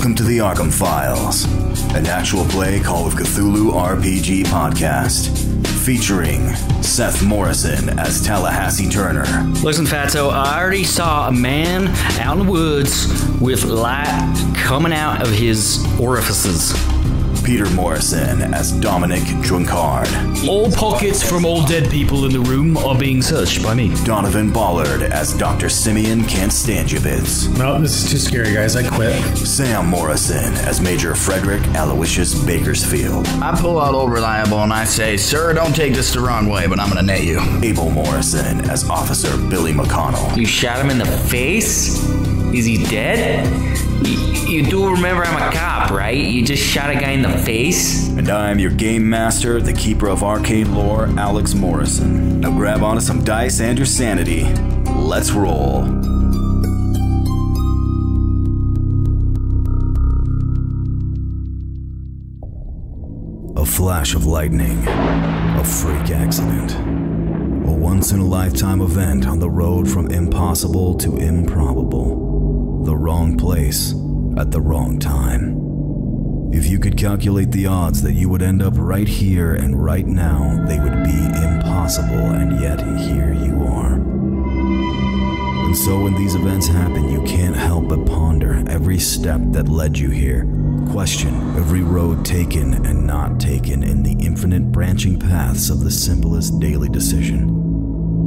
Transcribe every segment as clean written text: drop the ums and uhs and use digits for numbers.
Welcome to the Arkham Files, an actual play Call of Cthulhu RPG podcast. Featuring Seth Morrison as Tallahassee Turner. Listen, Fatso, I already saw a man out in the woods with light coming out of his orifices. Peter Morrison as Dominic Drunkard. All pockets from all dead people in the room are being searched by me. Donovan Ballard as Dr. Simeon Can't Stand You Bits. No, this is too scary, guys. I quit. Sam Morrison as Major Frederick Aloysius Bakersfield. I pull out Old Reliable and I say, "Sir, don't take this the wrong way, but I'm gonna net you." Abel Morrison as Officer Billy McConnell. You shot him in the face? Is he dead? You do remember I'm a cop, right? You just shot a guy in the face? And I'm your game master, the keeper of arcade lore, Alex Morrison. Now grab onto some dice and your sanity. Let's roll. A flash of lightning. A freak accident. A once-in-a-lifetime event on the road from impossible to improbable. The wrong place at the wrong time. If you could calculate the odds that you would end up right here and right now, they would be impossible, and yet here you are. And so when these events happen, you can't help but ponder every step that led you here. Question every road taken and not taken in the infinite branching paths of the simplest daily decision.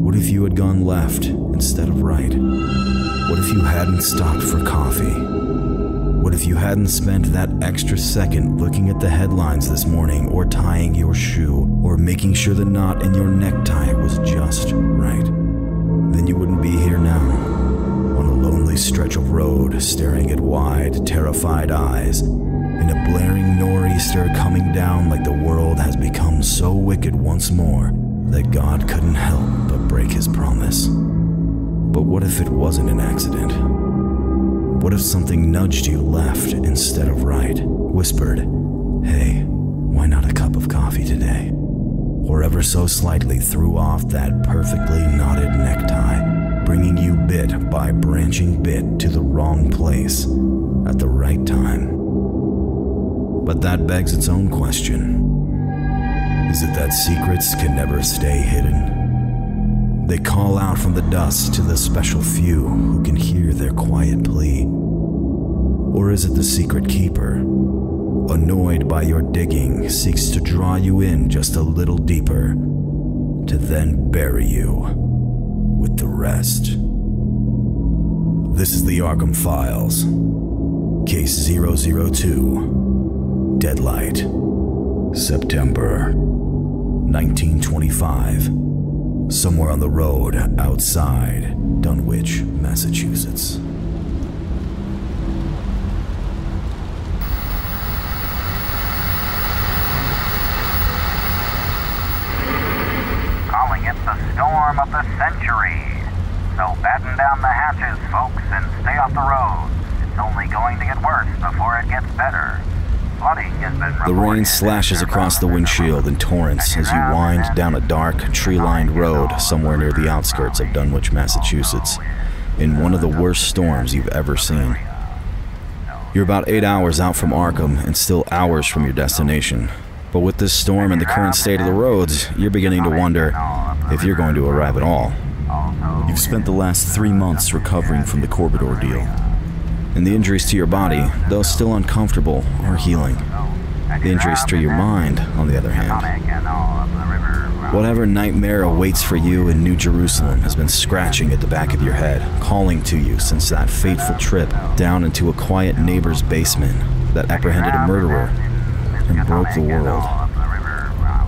What if you had gone left instead of right? What if you hadn't stopped for coffee? What if you hadn't spent that extra second looking at the headlines this morning, or tying your shoe, or making sure the knot in your necktie was just right? Then you wouldn't be here now, on a lonely stretch of road, staring at wide, terrified eyes, in a blaring nor'easter coming down like the world has become so wicked once more that God couldn't help but break his promise. But what if it wasn't an accident? What if something nudged you left instead of right, whispered, "Hey, why not a cup of coffee today?" Or ever so slightly threw off that perfectly knotted necktie, bringing you bit by branching bit to the wrong place at the right time? But that begs its own question. Is it that secrets can never stay hidden? They call out from the dust to the special few who can hear their quiet plea. Or is it the secret keeper, annoyed by your digging, seeks to draw you in just a little deeper, to then bury you with the rest? This is the Arkham Files, Case 002, Deadlight, September 1925. Somewhere on the road outside Dunwich, Massachusetts. Calling it the storm of the century. So batten down the hatches, folks, and stay off the roads. It's only going to get worse before it gets better. The rain slashes across the windshield in torrents as you wind down a dark, tree-lined road somewhere near the outskirts of Dunwich, Massachusetts, in one of the worst storms you've ever seen. You're about 8 hours out from Arkham and still hours from your destination. But with this storm and the current state of the roads, you're beginning to wonder if you're going to arrive at all. You've spent the last 3 months recovering from the Corbett ordeal. And the injuries to your body, though still uncomfortable, are healing. The injuries to your mind, on the other hand. Whatever nightmare awaits for you in New Jerusalem has been scratching at the back of your head, calling to you since that fateful trip down into a quiet neighbor's basement that apprehended a murderer and broke the world.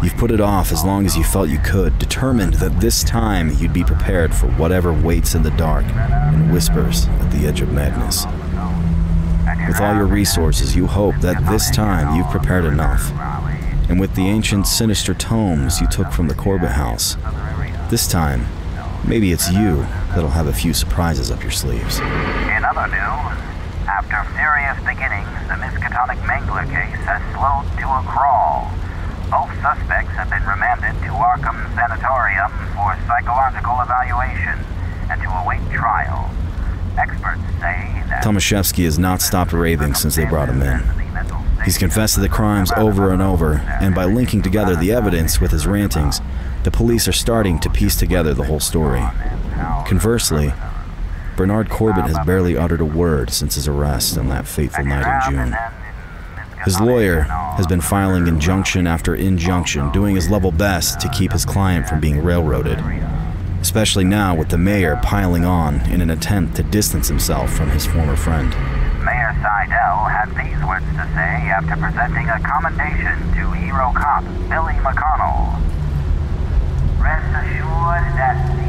You've put it off as long as you felt you could, determined that this time you'd be prepared for whatever waits in the dark and whispers at the edge of madness. With all your resources, you hope that this time you've prepared enough. And with the ancient sinister tomes you took from the Corbett house, this time, maybe it's you that'll have a few surprises up your sleeves. In other news, after furious beginnings, the Miskatonic Mangler case has slowed to a crawl. Both suspects have been remanded to Arkham Sanatorium for psychological evaluation and to await trial. Experts say that Tomaszewski has not stopped raving since they brought him in. He's confessed to the crimes over and over, and by linking together the evidence with his rantings, the police are starting to piece together the whole story. Conversely, Bernard Corbett has barely uttered a word since his arrest on that fateful night in June. His lawyer has been filing injunction after injunction, doing his level best to keep his client from being railroaded, especially now with the mayor piling on in an attempt to distance himself from his former friend. Mayor Seidel had these words to say after presenting a commendation to hero cop Billy McConnell. Rest assured that the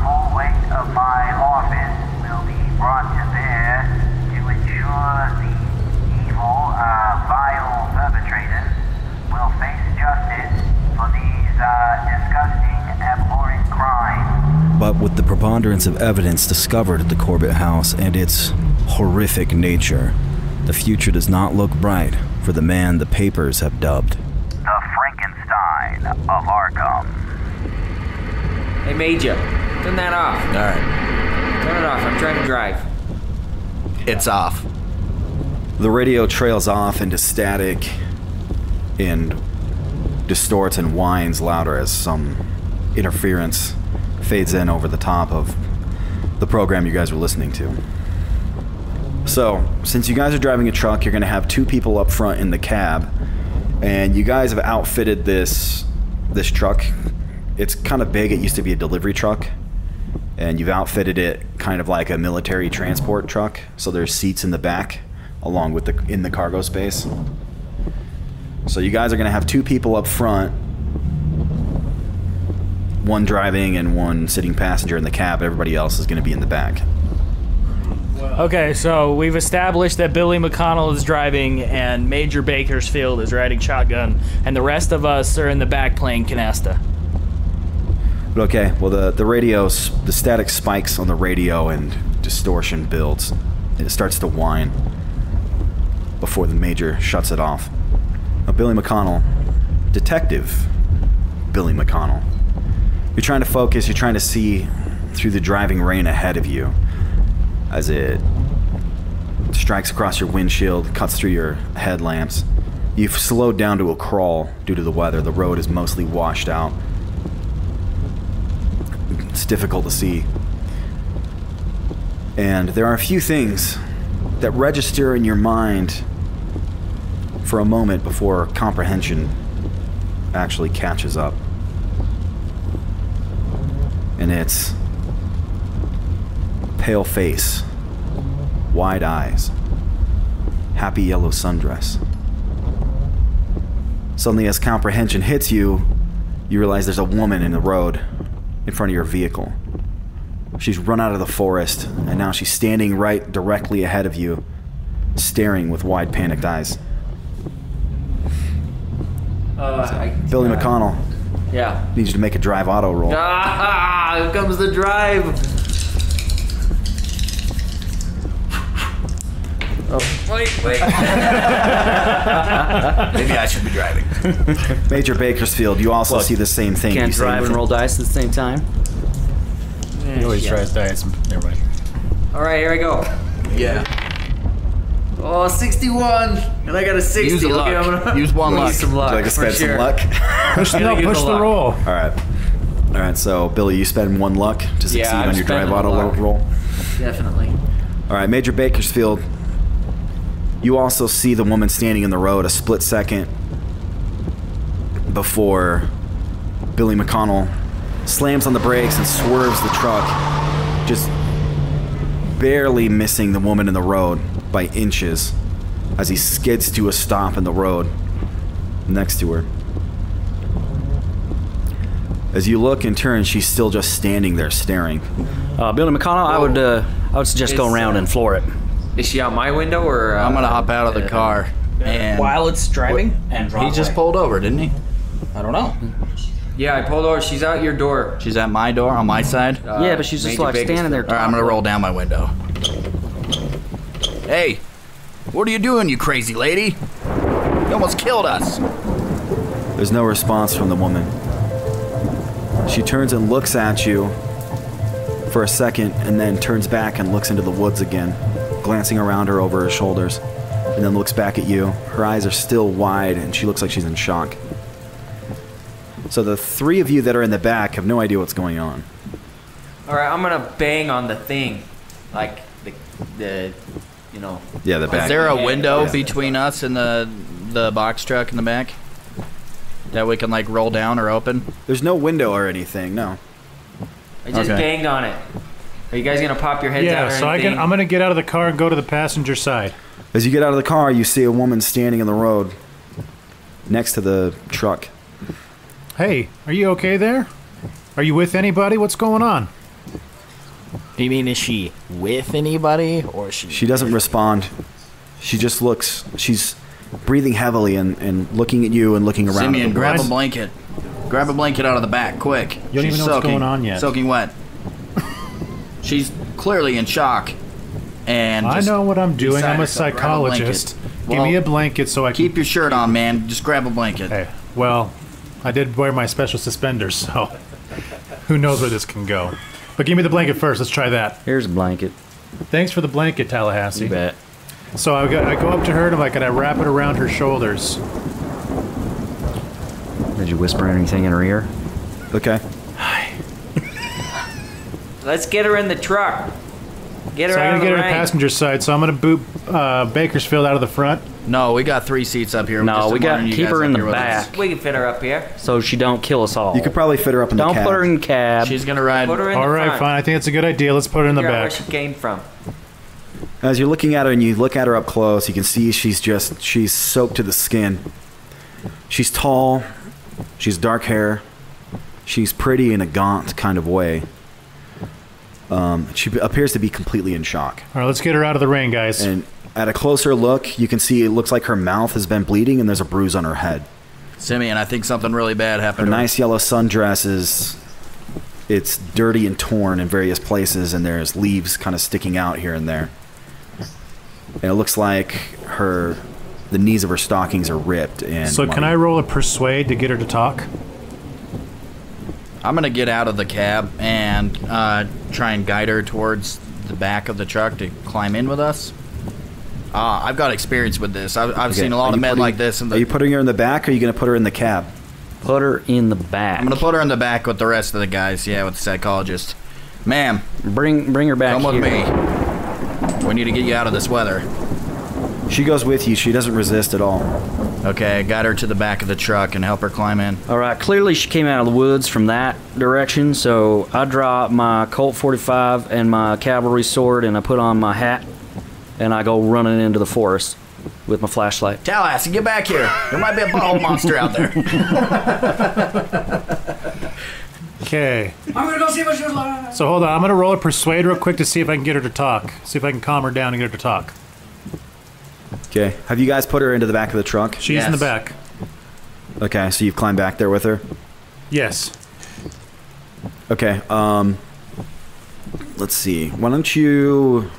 full weight of my office will be brought to bear to ensure the evil, vile perpetrators will face justice for these disgusting, abhorrent crimes. But with the preponderance of evidence discovered at the Corbett house and its horrific nature, the future does not look bright for the man the papers have dubbed The Frankenstein of Arkham. Hey, Major, turn that off. Alright. Turn it off. I'm trying to drive. It's off. The radio trails off into static and distorts and whines louder as some interference fades in over the top of the program you guys were listening to. So, since you guys are driving a truck, you're going to have two people up front in the cab, and you guys have outfitted this truck. It's kind of big. It used to be a delivery truck, and you've outfitted it kind of like a military transport truck. So there's seats in the back, along with in the cargo space. So you guys are going to have two people up front, one driving and one sitting passenger in the cab. Everybody else is going to be in the back. Okay, so we've established that Billy McConnell is driving and Major Bakersfield is riding shotgun, and the rest of us are in the back playing canasta. Okay, well the static spikes on the radio and distortion builds. It starts to whine before the major shuts it off. Now, Billy McConnell, Detective Billy McConnell. You're trying to focus, you're trying to see through the driving rain ahead of you as it strikes across your windshield, cuts through your headlamps. You've slowed down to a crawl due to the weather. The road is mostly washed out. It's difficult to see. And there are a few things that register in your mind for a moment before comprehension actually catches up. And it's pale face, wide eyes, happy yellow sundress. Suddenly, as comprehension hits you, you realize there's a woman in the road in front of your vehicle. She's run out of the forest, and now she's standing right directly ahead of you, staring with wide, panicked eyes. Billy McConnell. Yeah. Needs you to make a drive auto roll. Ah, here comes the drive. Oh, wait. Maybe I should be driving. Major Bakersfield, you also see the same thing. Can't You drive and roll dice at the same time. He always tries dice. Never mind. All right, here I go. Yeah. Oh, 61, and I got a 60. Use the Look, luck. I'm gonna Use one luck. Some luck. Would you like to for spend sure. some luck? Push the luck. roll. All right, so Billy, you spend one luck to succeed Yeah, I'm on your drive spending auto luck. roll. Definitely. All right, Major Bakersfield, you also see the woman standing in the road a split second before Billy McConnell slams on the brakes and swerves the truck, just barely missing the woman in the road by inches as he skids to a stop in the road next to her. As you look and turn, she's still just standing there staring. Billy McConnell, I would suggest go around and floor it. Is she out my window or? I'm gonna hop out of the car. And While it's driving and he just pulled over, didn't he? I don't know. Yeah, I pulled over. She's out your door. She's at my door on my side. Yeah, but she's just Major like standing there. All right, I'm gonna roll down my window. Hey, what are you doing, you crazy lady? You almost killed us. There's no response from the woman. She turns and looks at you for a second and then turns back and looks into the woods again, glancing around her over her shoulders, and then looks back at you. Her eyes are still wide and she looks like she's in shock. So the three of you that are in the back have no idea what's going on. Alright, I'm gonna bang on the thing. Like, the you know... Yeah, the back. Is there a window between us and the box truck in the back? That we can, like, roll down or open? There's no window or anything, no. I just banged on it. Are you guys gonna pop your heads out or anything? I'm gonna get out of the car and go to the passenger side. As you get out of the car, you see a woman standing in the road next to the truck. Hey, are you okay there? Are you with anybody? What's going on? Do you mean, is she with anybody, or she... She doesn't respond. She just looks... She's breathing heavily and looking at you and looking around. Simeon, grab a blanket. Grab a blanket out of the back, quick. You don't even know what's going on yet. Soaking wet. She's clearly in shock. And I know what I'm doing. I'm a psychologist. Give me a blanket so I can... Keep your shirt on, man. Just grab a blanket. Hey, well, I did wear my special suspenders, so who knows where this can go. But give me the blanket first. Let's try that. Here's a blanket. Thanks for the blanket, Tallahassee. You bet. So I go up to her and I'm like, can I wrap it around her shoulders? Did you whisper anything in her ear? Okay. Let's get her in the truck. Get her So out I'm of gonna get the her to rain. the passenger side. So I'm gonna boot Bakersfield out of the front. No, we got 3 seats up here. No, we got you keep guys her up in the here with us. back We can fit her up here. so she don't kill us all. You could probably fit her up in the Don't cab. put her in the cab. She's gonna ride. Put her in All the right, front. fine. I think that's a good idea. Let's put her in the Figure out back. where she came from. As you're looking at her and you look at her up close, you can see she's soaked to the skin. She's tall. She's dark hair. She's pretty in a gaunt kind of way. She appears to be completely in shock. All right, let's get her out of the rain, guys. And at a closer look, you can see it looks like her mouth has been bleeding and there's a bruise on her head. Simeon, I think something really bad Her happened. nice yellow sundress it's dirty and torn in various places, and there's leaves kind of sticking out here and there. And it looks like the knees of her stockings are ripped. And So can I roll a persuade to get her to talk? I'm gonna get out of the cab and try and guide her towards the back of the truck to climb in with us. I've got experience with this. I've seen a lot of men like this. Are you putting her in the back, or are you going to put her in the cab? Put her in the back. I'm gonna put her in the back with the rest of the guys. Yeah, with the psychologist. Ma'am, Bring her back come here. with me. We need to get you out of this weather. She goes with you. She doesn't resist at all. Okay, got her to the back of the truck and help her climb in. All right, clearly she came out of the woods from that direction, so I drop my Colt 45 and my cavalry sword, and I put on my hat, and I go running into the forest with my flashlight. Tallahassee, get back here. There might be a bottle monster out there. Okay. I'm gonna go see what she's like. So hold on, I'm gonna roll a persuade real quick to see if I can get her to talk. See if I can calm her down and get her to talk. Okay. Have you guys put her into the back of the truck? She's in the back. Okay, so you've climbed back there with her? Yes. Okay, let's see. Why don't you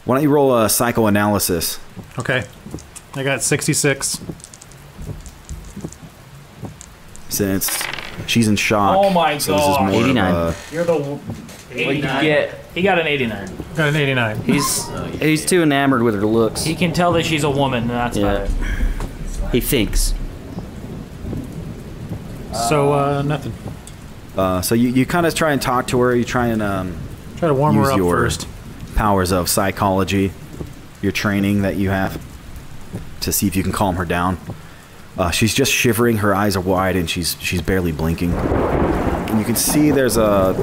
roll a psychoanalysis? Okay. I got 66. Since she's in shock. Oh my so this is God. more 89. Of You're the... What'd you get? He got an 89. Got an 89. He's too enamored with her looks. He can tell that she's a woman, and that's about it. He thinks. So, nothing. so you kind of try and talk to her. You try and Try to warm use her up your first. powers of psychology, your training that you have, to see if you can calm her down. She's just shivering. Her eyes are wide, and she's barely blinking. And you can see there's a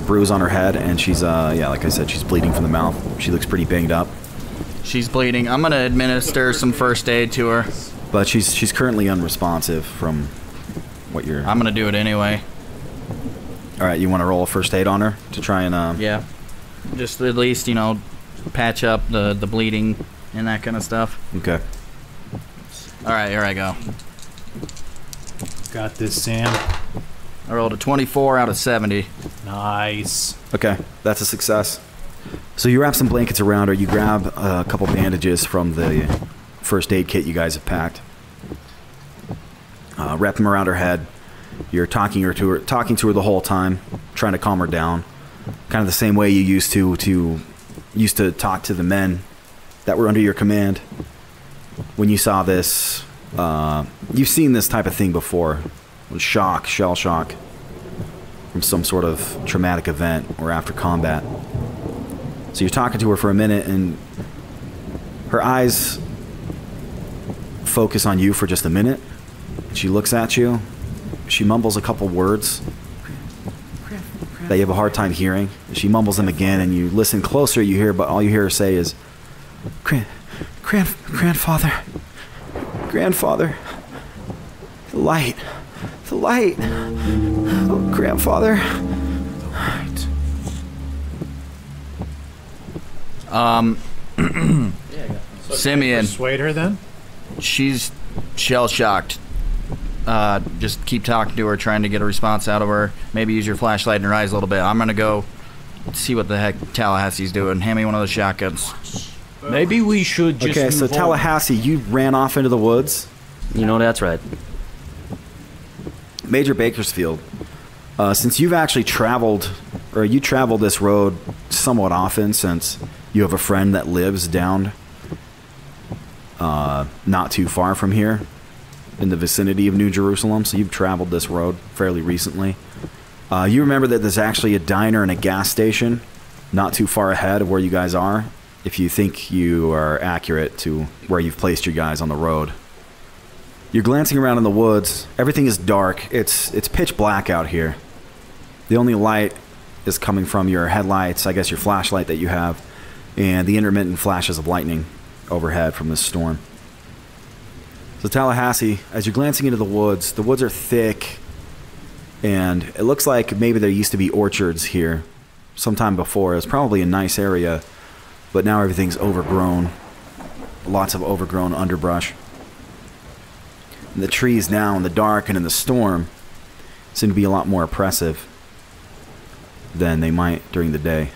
bruise on her head, and she's like I said, she's bleeding from the mouth. She looks pretty banged up. She's bleeding. I'm gonna administer some first aid to her. But she's currently unresponsive from what you're... I'm gonna do it anyway. Alright, you want to roll a first aid on her to try and... Yeah. Just at least, you know, patch up the bleeding and that kind of stuff. Okay. Alright, here I go. Got this, Sam. I rolled a 24 out of 70. Nice. Okay, that's a success. So you wrap some blankets around her, you grab a couple bandages from the first aid kit you guys have packed. Wrap them around her head, You're talking to her the whole time, trying to calm her down, kind of the same way you used to talk to the men that were under your command. When you saw this, you've seen this type of thing before, shell shock from some sort of traumatic event or after combat. So you're talking to her for a minute, and her eyes focus on you for just a minute. She looks at you. She mumbles a couple words that you have a hard time hearing. She mumbles them again, and you listen closer. You hear, but all you hear her say is, "Grandfather, grandfather, the light, oh, grandfather." Simeon. Persuade her then? She's shell-shocked. Just keep talking to her, trying to get a response out of her. Maybe use your flashlight in her eyes a little bit. I'm gonna go see what the heck Tallahassee's doing. Hand me one of those shotguns. Maybe we should just Okay, so move on. Tallahassee, you ran off into the woods. You know, that's right. Major Bakersfield, since you've actually traveled, or you traveled this road somewhat often, since you have a friend that lives down not too far from here, in the vicinity of New Jerusalem, so you've traveled this road fairly recently. You remember that there's actually a diner and a gas station not too far ahead of where you guys are, if you think you are accurate to where you've placed your guys on the road. You're glancing around in the woods. Everything is dark. It's pitch black out here. The only light is coming from your headlights, I guess your flashlight that you have, and the intermittent flashes of lightning overhead from this storm. So Tallahassee, as you're glancing into the woods are thick, and it looks like maybe there used to be orchards here sometime before. It's probably a nice area, but now everything's overgrown. Lots of overgrown underbrush. And the trees now in the dark and in the storm seem to be a lot more oppressive than they might during the day.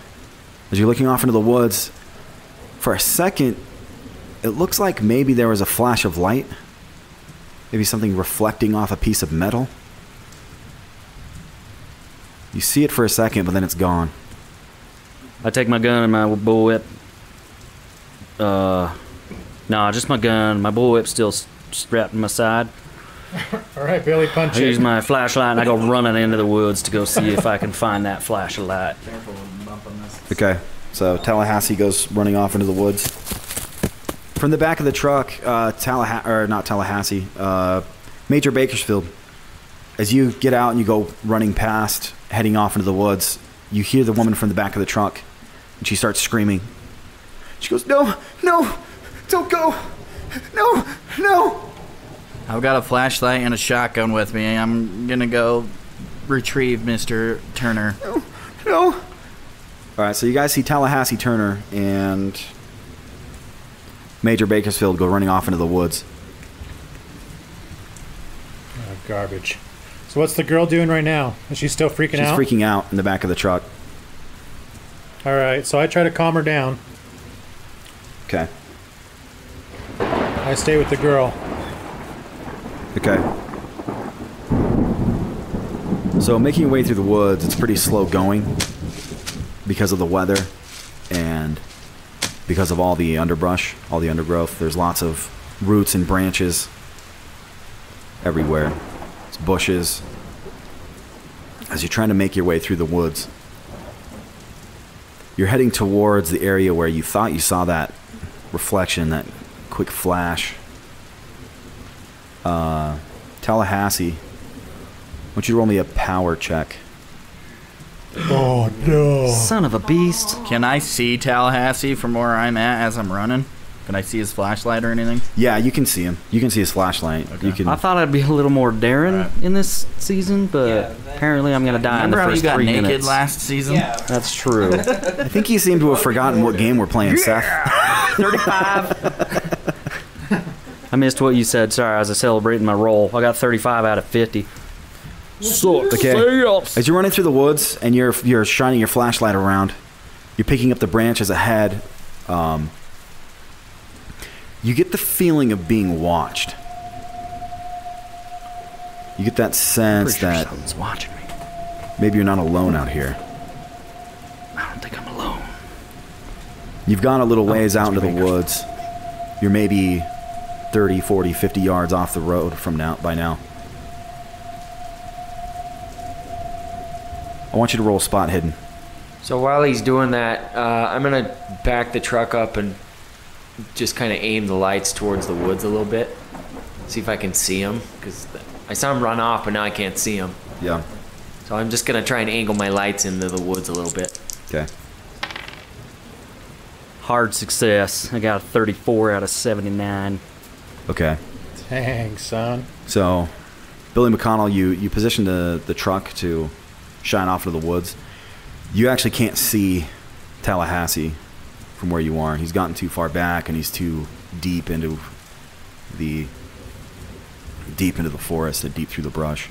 As you're looking off into the woods, for a second, it looks like maybe there was a flash of light. Maybe something reflecting off a piece of metal. You see it for a second, but then it's gone. I take my gun and my bullwhip. No, just my gun. My bullwhip's still strapped to my side. All right, Billy, punch I use it. my flashlight and I go running into the woods to go see if I can find that flashlight. Okay, so Tallahassee goes running off into the woods. From the back of the truck, Major Bakersfield, as you get out and you go running past, heading off into the woods, you hear the woman from the back of the truck, and she starts screaming. She goes, "No, no, don't go, no, no." I've got a flashlight and a shotgun with me. I'm gonna go retrieve Mr. Turner. No, no. All right, so you guys see Tallahassee Turner and Major Bakersfield go running off into the woods. Oh, garbage. So what's the girl doing right now? Is she still freaking out? She's freaking out in the back of the truck. All right, so I try to calm her down. Okay. I stay with the girl. Okay. So making your way through the woods, it's pretty slow going because of the weather and because of all the underbrush, all the undergrowth. There's lots of roots and branches everywhere. It's bushes. As you're trying to make your way through the woods, you're heading towards the area where you thought you saw that reflection, that quick flash. Tallahassee, I want you to roll me a power check. Oh, no. Son of a beast. Can I see Tallahassee from where I'm at as I'm running? Can I see his flashlight or anything? Yeah, you can see him. You can see his flashlight. Okay. You can. I thought I'd be a little more daring in this season, but apparently I'm going to die Remember in how the you first got 3 naked minutes. last season? Yeah. That's true. I think you seem to have forgotten what game we're playing, Seth. 35. I missed what you said. Sorry, I was celebrating my roll. I got 35 out of 50. Okay. As you're running through the woods and you're shining your flashlight around, you're picking up the branches ahead. You get the feeling of being watched. You get that sense Pretty sure that something's watching me. maybe you're not alone out here. I don't think I'm alone. You've gone a little ways out into the woods. You're maybe 30, 40, 50 yards off the road from by now. I want you to roll spot hidden. So while he's doing that, I'm gonna back the truck up and just kind of aim the lights towards the woods a little bit. See if I can see him, because I saw him run off, but now I can't see him. Yeah. So I'm just gonna try and angle my lights into the woods a little bit. Okay. Hard success. I got a 34 out of 79. Okay. Dang, son. So, Billy McConnell, you positioned the truck to shine off into the woods. You actually can't see Tallahassee from where you are. He's gotten too far back, and he's too deep into the forest and deep through the brush.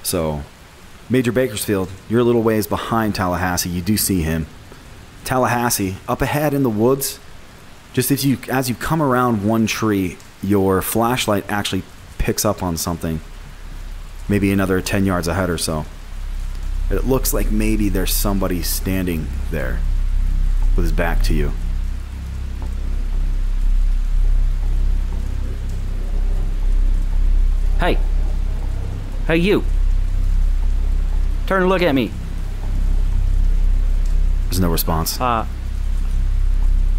So, Major Bakersfield, you're a little ways behind Tallahassee. You do see him. Tallahassee, up ahead in the woods, just as you come around one tree, your flashlight actually picks up on something. Maybe another 10 yards ahead or so. It looks like maybe there's somebody standing there with his back to you. Hey. Hey, you. Turn and look at me. There's no response. I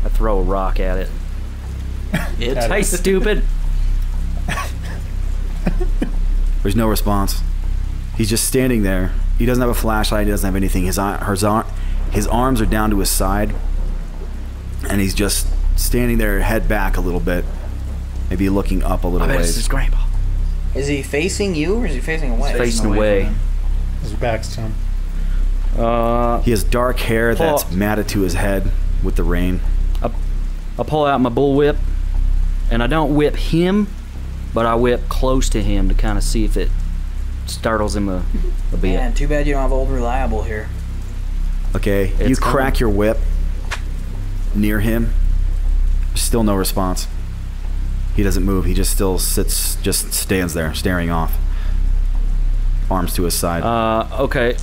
throw a rock at it. Hey, stupid. There's no response. He's just standing there. He doesn't have a flashlight. He doesn't have anything. His arms are down to his side, and he's just standing there, head back a little bit, maybe looking up a little ways. This is grandpa. Is he facing you or is he facing away? Facing away. His back's to him. He has dark hair that's matted to his head with the rain. I pull out my bullwhip, and I don't whip him, but I whip close to him to kind of see if it startles him a bit. Man, too bad you don't have Old Reliable here. Okay, you crack your whip near him. Still no response. He doesn't move. He just still stands there, staring off. Arms to his side. Okay.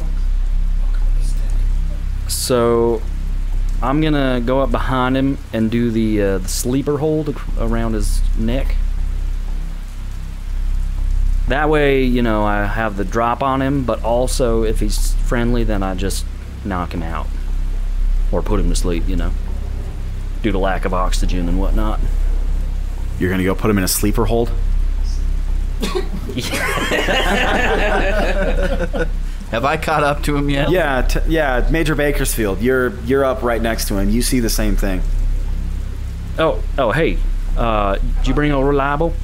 So, I'm gonna go up behind him and do the sleeper hold around his neck. That way, you know, I have the drop on him, but also if he's friendly, then I just knock him out. Or put him to sleep, you know, due to lack of oxygen and whatnot. You're gonna go put him in a sleeper hold? Have I caught up to him yet? Yeah, Major Bakersfield. You're up right next to him. You see the same thing. Oh, hey, did you bring Old Reliable?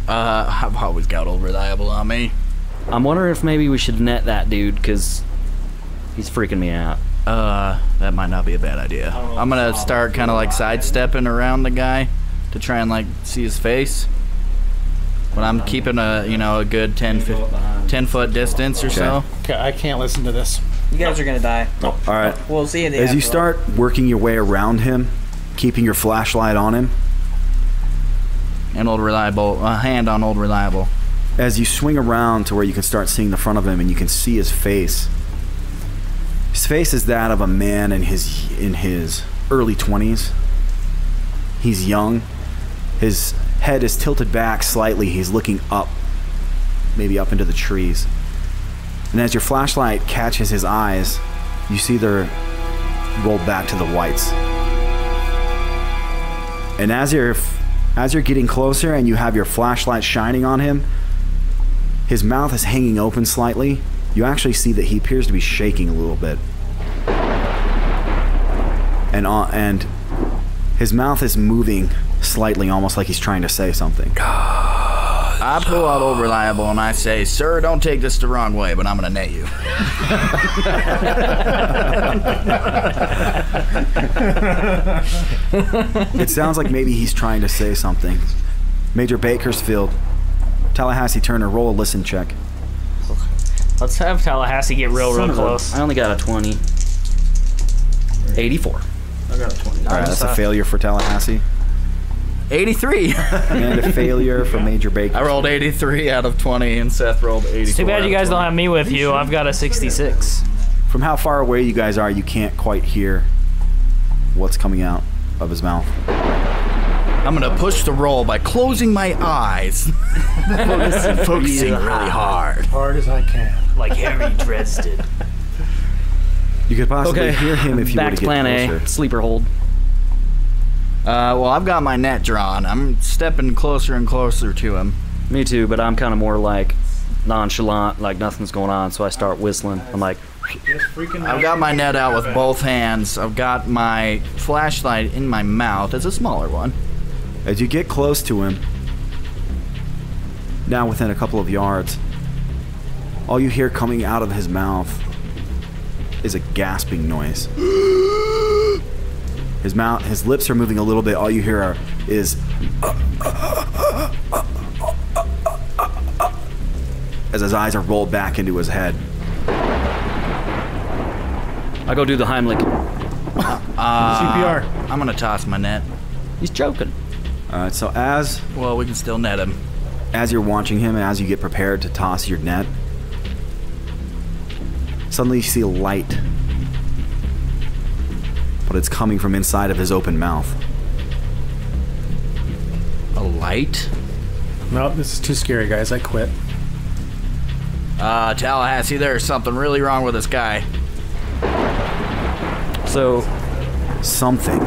I've always got Old Reliable on me. I'm wondering if maybe we should net that dude, because he's freaking me out. That might not be a bad idea. I'm gonna start kind of like sidestepping around the guy to try and like see his face. But I'm keeping a good 10 foot distance or so. Okay, I can't listen to this. You guys are gonna die. All right. We'll see you in the As you afterlife. start working your way around him, keeping your flashlight on him, And Old Reliable, a hand on Old Reliable. as you swing around to where you can start seeing the front of him and you can see his face. His face is that of a man in his early 20s. He's young. His head is tilted back slightly. He's looking up, maybe up into the trees. And as your flashlight catches his eyes, you see they're rolled back to the whites. And as you're getting closer and you have your flashlight shining on him, his mouth is hanging open slightly. You actually see that he appears to be shaking a little bit. And his mouth is moving slightly, almost like he's trying to say something. I pull out Old Reliable and I say, "Sir, don't take this the wrong way, but I'm gonna net you." It sounds like maybe he's trying to say something. Major Bakersfield, Tallahassee Turner, roll a listen check. Let's have Tallahassee get real close. I only got a 20. 84. I got a 20. All right, that's a failure for Tallahassee. 83. And a failure for Major Baker. I rolled 83 out of 20, and Seth rolled 84. It's too bad you guys don't have me with you. I've got a 66. From how far away you guys are, you can't quite hear what's coming out of his mouth. I'm gonna push the roll by closing my eyes. Focusing really hard. Hard as I can. Like Harry Dresden. You could possibly hear him if you were Back to to get plan closer. A. Sleeper hold. Well, I've got my net drawn. I'm stepping closer and closer to him. Me too, but I'm kind of more like nonchalant, like nothing's going on, so I start whistling. I'm like, I've got my net out with both hands. I've got my flashlight in my mouth. It's a smaller one. As you get close to him, now within a couple of yards, all you hear coming out of his mouth is a gasping noise. His lips are moving a little bit. All you hear is as his eyes are rolled back into his head. I go do the Heimlich. CPR. I'm gonna toss my net. He's joking. Alright, so as Well, we can still net him. you're watching him and as you get prepared to toss your net, suddenly you see a light. But it's coming from inside of his open mouth. A light? No, this is too scary, guys. I quit. Tallahassee, there's something really wrong with this guy. So, Something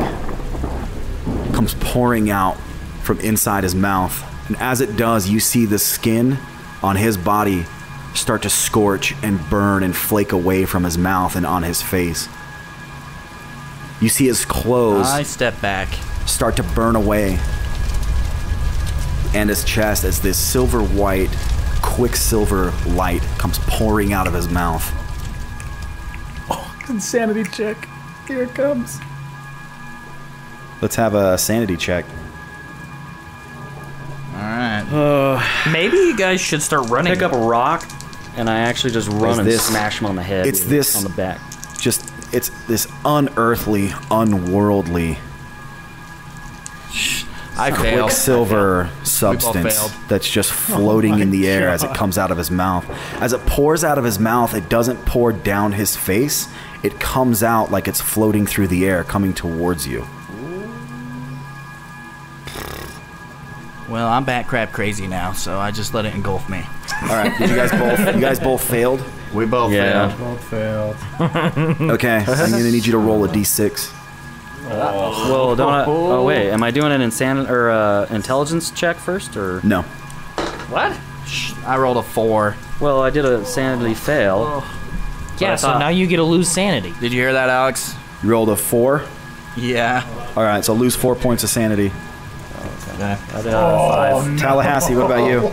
comes pouring out from inside his mouth. And as it does, you see the skin on his body start to scorch and burn and flake away from his mouth and on his face. You see his clothes I step back. start to burn away. And his chest as this silver white, quicksilver light comes pouring out of his mouth. Insanity check. Here it comes. Let's have a sanity check. Alright. Maybe you guys should start running. pick up a rock, and I actually just run and this- smash him on the head. it's this- on the back. It's this unearthly, unworldly I failed. quicksilver substance failed. that's just floating in the air as it comes out of his mouth. As it pours out of his mouth, it doesn't pour down his face. It comes out like it's floating through the air, coming towards you. Well, I'm bat crap crazy now, so I just let it engulf me. All right, did you guys both failed? We both Yeah. failed. Both failed. Okay, I'm gonna need you to roll a d6. Well, don't I? Oh wait, am I doing an intelligence check first, or? No. What? I rolled a 4. Well, I did a sanity fail. Yeah, I so thought- now you get to lose sanity. Did you hear that, Alex? You rolled a 4. Yeah. All right, so lose 4 points of sanity. I did a 5. Tallahassee, what about you?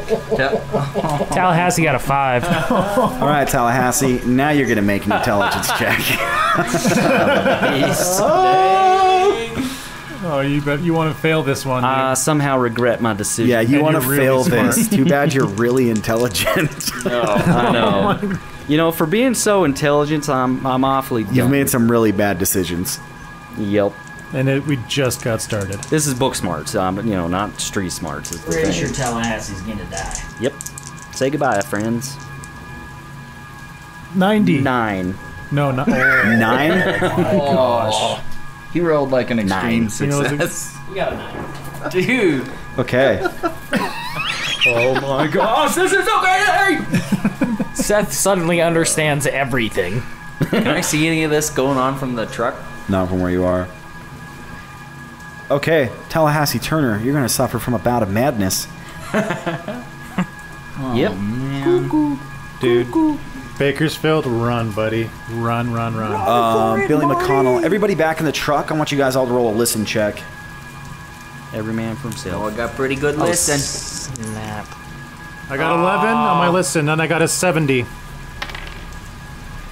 Tallahassee got a 5. All right, Tallahassee, now you're gonna make an intelligence check. Oh, you want to fail this one? I somehow regret my decision. Yeah, you And want to you're really fail smart. this. Too bad you're really intelligent. I know. You know, for being so intelligent, I'm awfully dumb. You've made some really bad decisions. Yep. we just got started. This is book smarts, not street smarts. Is the Pretty thing. sure Tallahassee's gonna die. Yep. Say goodbye, friends. 90. 9. No, not. 9? Gosh. He rolled like an extreme 9. success. You got a 9. Dude. Okay. Oh my gosh, this is so crazy! Seth suddenly understands everything. Can I see any of this going on from the truck? Not from where you are. Okay, Tallahassee Turner, you're going to suffer from a bout of madness. Yep. Dude. Bakersfield, run, buddy. Run. Billy McConnell, everybody back in the truck, I want you guys all to roll a listen check. Every man for Oh, himself. I got pretty good listen. Snap. I got 11 on my listen, and I got a 70.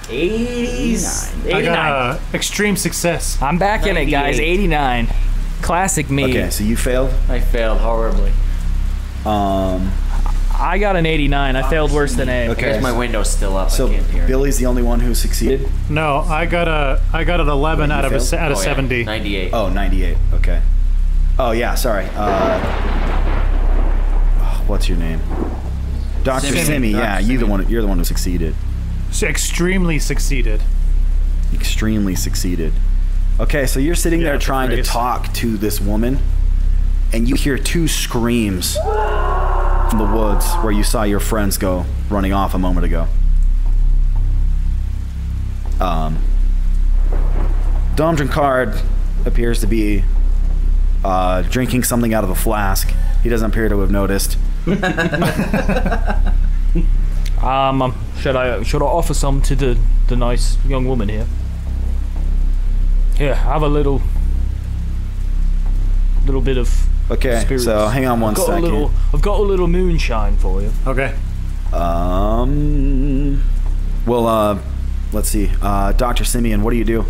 89. I got a extreme success. I'm back in it, guys. 89. Classic me. Okay, so you failed. I failed horribly. I got an 89. I failed worse than A. I Okay. guess my window's still up. So I can't hear it. Billy's the only one who succeeded? No, I got an 11 out of failed? a, out of Oh, yeah. 70. 98. Oh, 98. Okay. Oh yeah, sorry. What's your name? Dr. Simi. Yeah, you're the one who succeeded. Extremely succeeded. Extremely succeeded. Okay, so you're sitting there trying to talk to this woman, and you hear 2 screams from the woods where you saw your friends go running off a moment ago. Dom Drinkard appears to be drinking something out of a flask. He doesn't appear to have noticed. Should I offer some to the nice young woman here? Here, have a little bit of spirits. So hang on one second. I've got a little moonshine for you. Okay. Well, let's see. Dr. Simeon, what do you do?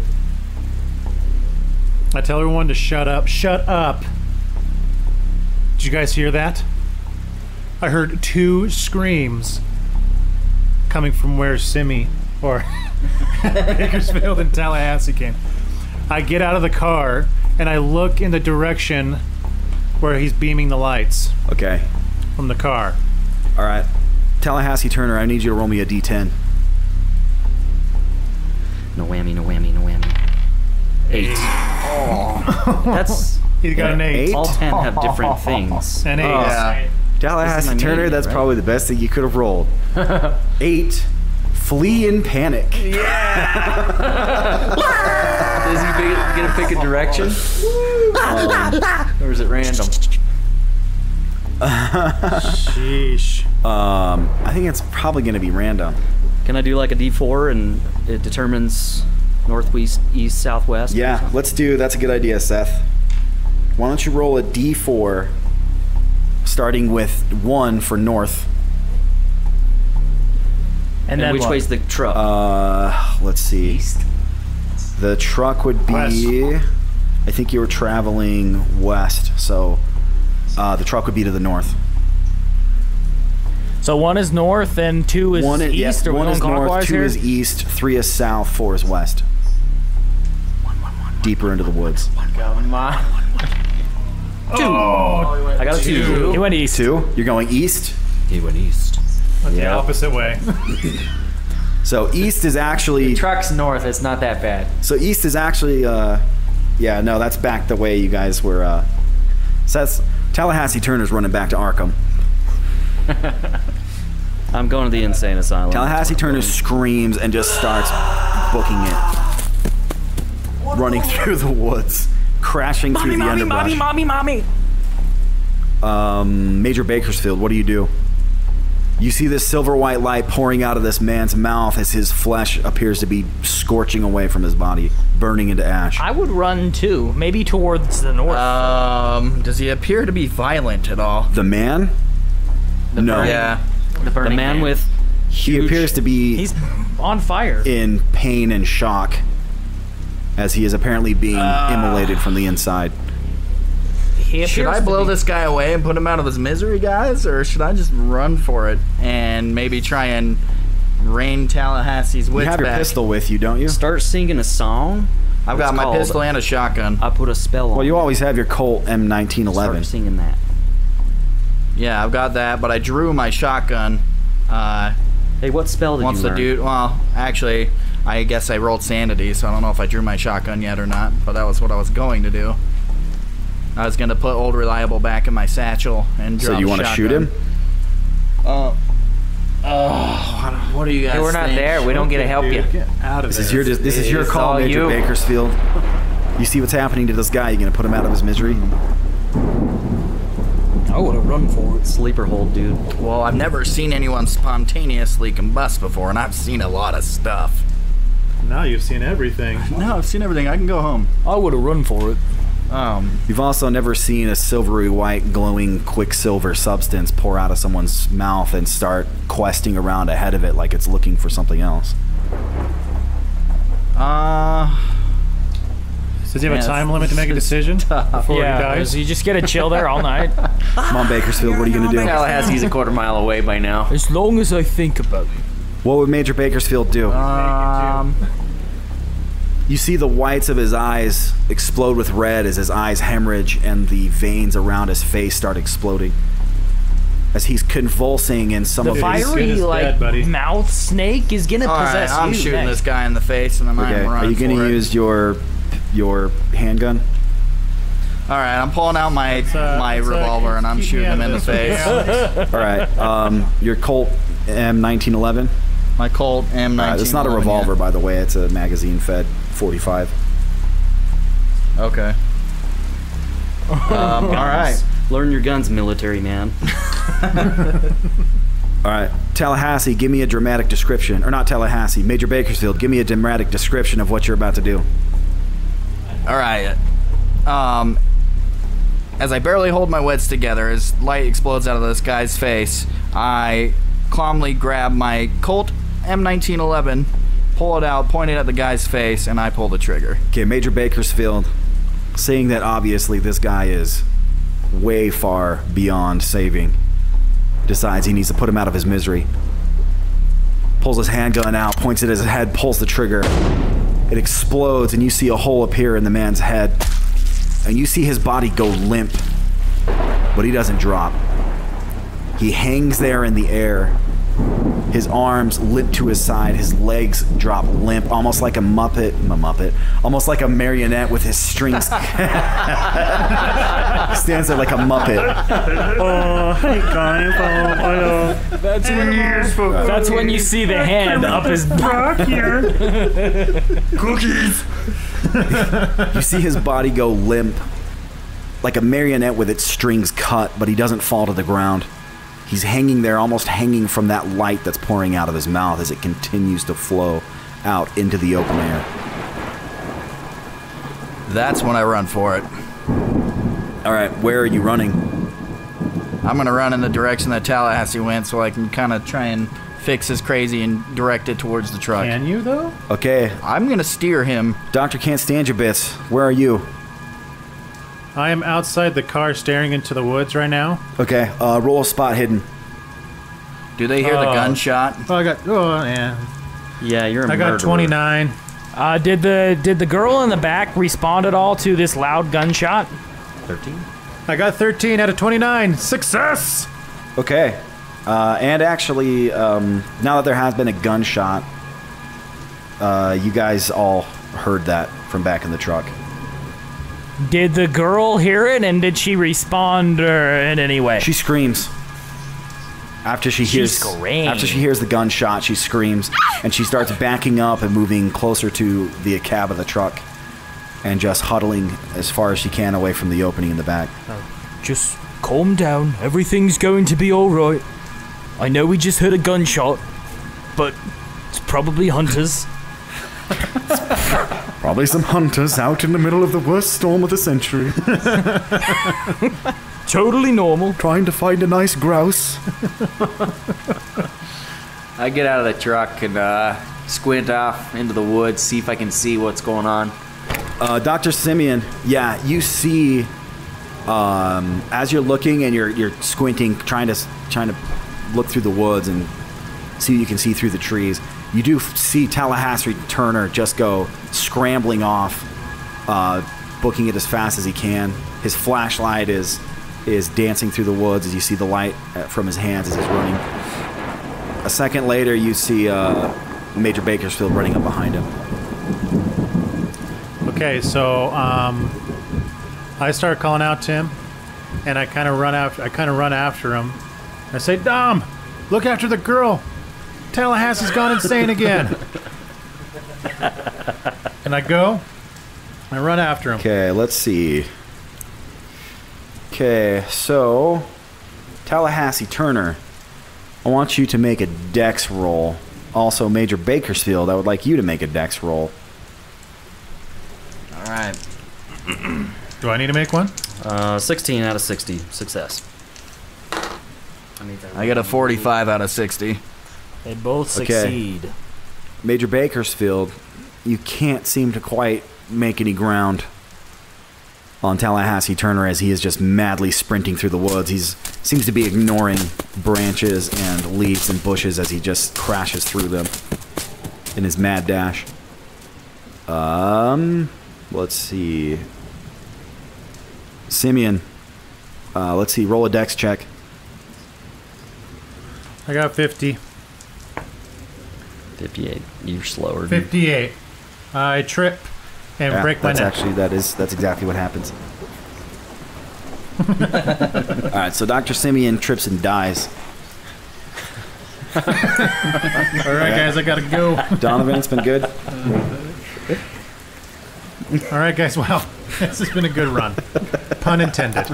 I tell everyone to shut up. Shut up. Did you guys hear that? I heard 2 screams coming from where Simi or Bakersfield and Tallahassee came. I get out of the car and I look in the direction where he's beaming the lights. Okay. From the car. All right. Tallahassee Turner, I need you to roll me a D10. No whammy, no whammy, no whammy. 8. Oh. That's... He's got an 8. All 10 have different things. An 8. Yeah. Tallahassee Turner, that's right? probably the best thing you could have rolled. 8. Flee in panic. Does he get to pick a direction? Or is it random? Sheesh. I think it's probably going to be random. Can I do like a D4 and it determines northwest, east, southwest? Yeah, let's do. That's a good idea, Seth. Why don't you roll a D4, starting with 1 for north. And then which way's the truck? Let's see. East. The truck would be. West. I think you were traveling west, so the truck would be to the north. So 1 is north and 2 is east, or 1 is north, 2 is east, 3 is south, 4 is west. Deeper into the woods. Come on. 2. I got a 2. He went east. 2? You're going east? He went east. The opposite way. So east is actually... The truck's north, it's not that bad. So east is actually... yeah, no, that's back the way you guys were... So that's... Tallahassee Turner's running back to Arkham. I'm going to the insane asylum. Tallahassee Turner screams and just starts booking it. Running through the woods. Crashing through the underbrush. Mommy. Major Bakersfield, what do you do? You see this silver white light pouring out of this man's mouth as his flesh appears to be scorching away from his body, burning into ash. I would run too, maybe towards the north. Does he appear to be violent at all? The man? No. Yeah. The man with He appears to be He's on fire. in pain and shock as he is apparently being immolated from the inside. Should I blow this guy away and put him out of his misery, guys? Or should I just run for it and maybe try and rein Tallahassee's wits You have back? your pistol with you, don't you? start singing a song. I've got my pistol and a shotgun. I put a spell on. Well, you always have your Colt M1911. Start singing that. Yeah, I've got that, but I drew my shotgun. Hey, what spell did Once you the learn? dude, well, actually, I guess I rolled sanity, so I don't know if I drew my shotgun yet or not, but that was what I was going to do. I was going to put Old Reliable back in my satchel and draw So you want to shoot him? What do you guys Hey, we're not think? there. We don't get to help you. Get out of This there. is your It's call, all Major you. Bakersfield. You see what's happening to this guy. You gonna put him out of his misery? I would have run for it. Sleeper hold, dude. Well, I've never seen anyone spontaneously combust before, and I've seen a lot of stuff. Now you've seen everything. No, I've seen everything. I can go home. I would have run for it. You've also never seen a silvery white glowing quicksilver substance pour out of someone's mouth and start questing around ahead of it like it's looking for something else. Does he have a time limit to make a decision before he dies? So you just get to chill there all night. Come on, Bakersfield, what are you gonna do? Tallahassee's a quarter mile away by now. As long as I think about it. What would Major Bakersfield do? You see the whites of his eyes explode with red as his eyes hemorrhage and the veins around his face start exploding. As he's convulsing in some of his... Fiery, like, mouth snake is gonna possess you. I'm shooting this guy in the face and then I'm running. Are you gonna use your handgun? Alright, I'm pulling out my revolver and I'm shooting him in the face. Alright, your Colt M1911? My Colt M1911. It's not a revolver, by the way. It's a magazine-fed 45. Okay. Alright. Learn your guns, military man. Alright, Tallahassee, give me a dramatic description. Or not Tallahassee, Major Bakersfield, give me a dramatic description of what you're about to do. Alright. As I barely hold my wits together, as light explodes out of this guy's face, I calmly grab my Colt M1911, pull it out, point it at the guy's face, and I pull the trigger. Okay, Major Bakersfield, seeing that obviously this guy is way far beyond saving, decides he needs to put him out of his misery. Pulls his handgun out, points it at his head, pulls the trigger. It explodes, and you see a hole appear in the man's head. And you see his body go limp, but he doesn't drop. He hangs there in the air. His arms limp to his side, his legs drop limp, almost like a almost like a marionette with his strings. Stands there like a Muppet. Oh, hey guys, that's when you see the hand up his back here. Cookies. You see his body go limp, like a marionette with its strings cut, but he doesn't fall to the ground. He's hanging there, almost hanging from that light that's pouring out of his mouth as it continues to flow out into the open air. That's when I run for it. Alright, where are you running? I'm gonna run in the direction that Tallahassee went so I can kind of try and fix his crazy and direct it towards the truck. Can you, though? Okay. I'm gonna steer him. Doctor can't stand your bits. Where are you? I am outside the car staring into the woods right now. Okay, roll a spot hidden. Do they hear the gunshot? Oh, yeah. Yeah, you're a I got 29. Did the girl in the back respond at all to this loud gunshot? 13? I got 13 out of 29. Success! Okay. And actually, now that there has been a gunshot, you guys all heard that from back in the truck. Did the girl hear it, and did she respond in any way? She screams. After she hears the gunshot, she screams, and she starts backing up and moving closer to the cab of the truck, and just huddling as far as she can away from the opening in the back. Just calm down. Everything's going to be all right. I know we just heard a gunshot, but it's probably hunters. Probably some hunters out in the middle of the worst storm of the century. Totally normal. Trying to find a nice grouse. I get out of the truck and squint off into the woods, see if I can see what's going on. Dr. Simeon, yeah, you see, as you're looking and you're squinting, trying to look through the woods and see what you can see through the trees, you do see Tallahassee Turner just go scrambling off, booking it as fast as he can. His flashlight is dancing through the woods as you see the light from his hands as he's running. A second later, you see Major Bakersfield running up behind him. Okay, so I start calling out to him, and I kind of run after him. I say, "Dom, look after the girl. Tallahassee's gone insane again." And I run after him. Okay, let's see. Okay, so Tallahassee Turner, I want you to make a dex roll. Also, Major Bakersfield, I would like you to make a dex roll. All right. Do I need to make one? 16 out of 60. Success. I got a 45 out of 60. They both succeed. Major Bakersfield, you can't seem to quite make any ground on Tallahassee Turner as he is just madly sprinting through the woods. He seems to be ignoring branches and leaves and bushes as he just crashes through them in his mad dash. Let's see. Simeon. Let's see. Roll a dex check. I got 50. 58. You're slower. 58. I trip and break my neck. That's exactly what happens. All right, so Dr. Simeon trips and dies. All right, guys, I gotta go. Donovan, it's been good. All right, guys, well, this has been a good run. Pun intended.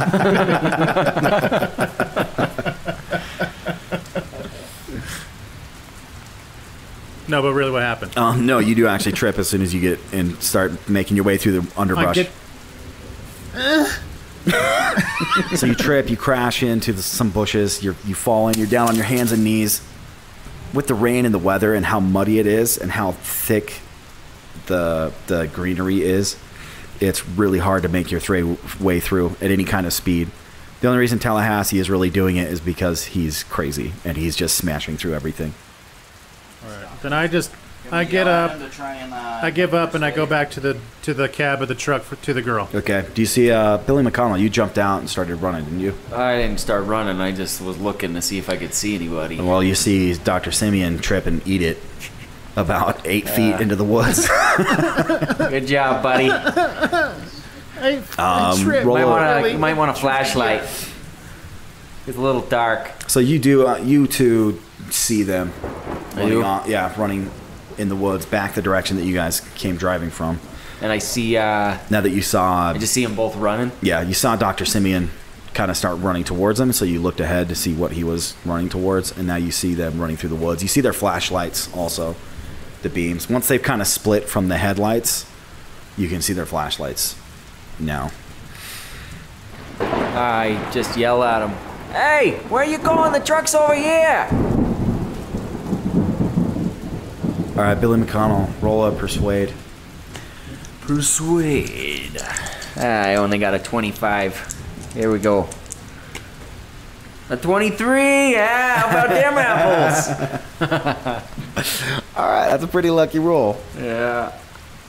No, but really what happened? No, you do actually trip as soon as you get and start making your way through the underbrush. So you trip, you crash into some bushes, you fall in, you're down on your hands and knees. With the rain and the weather and how muddy it is and how thick the greenery is, it's really hard to make your way through at any kind of speed. The only reason Tallahassee is really doing it is because he's crazy and he's just smashing through everything. All right. Then I get up, I give up, and I go back to the cab of the truck to the girl. Okay. Do you see Billy McConnell? You jumped out and started running, didn't you? I didn't start running. I just was looking to see if I could see anybody. Well, you see Dr. Simeon trip and eat it about 8 feet into the woods. Good job, buddy. I trip. You might want a flashlight. It's a little dark. So you two see them running in the woods back the direction that you guys came driving from. And I see now that you saw, I just see them both running. Yeah, you saw Dr. Simeon kind of start running towards them, so you looked ahead to see what he was running towards, and now you see them running through the woods. You see their flashlights also, the beams. Once they've kind of split from the headlights, you can see their flashlights now. I just yell at them. Hey, where you going? The truck's over here. All right, Billy McConnell, roll a persuade. Persuade. I only got a 25. Here we go. A 23. Yeah, how about them apples? All right, that's a pretty lucky roll. Yeah.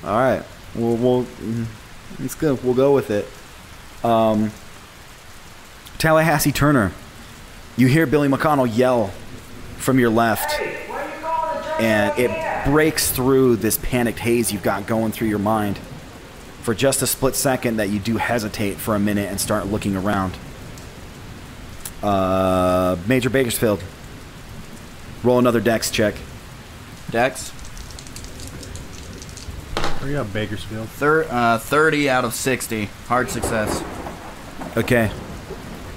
All right, we'll it's good. We'll go with it. Tallahassee Turner, you hear Billy McConnell yell from your left, and it breaks through this panicked haze you've got going through your mind. For just a split second that you do hesitate for a minute and start looking around. Major Bakersfield, roll another dex check. Dex? Where you at, Bakersfield? 30 out of 60. Hard success. Okay.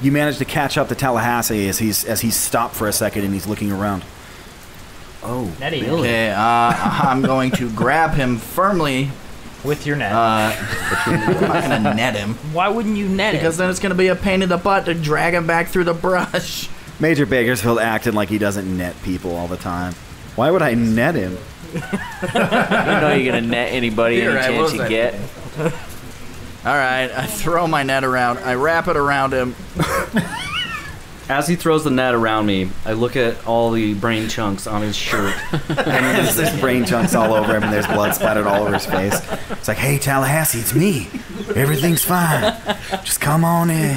You manage to catch up to Tallahassee as he's stopped for a second and he's looking around. Oh, Nettie. Okay, I'm going to grab him firmly. With your net. I'm not going to net him. Why wouldn't you net Because then it's going to be a pain in the butt to drag him back through the brush. Major Bakersfield acting like he doesn't net people all the time. Why would I net him? You know you're going to net anybody Here, any chance you get. All right, I throw my net around. I wrap it around him. As he throws the net around me, I look at all the brain chunks on his shirt. And there's brain chunks all over him and there's blood splattered all over his face. It's like, hey, Tallahassee, it's me. Everything's fine. Just come on in.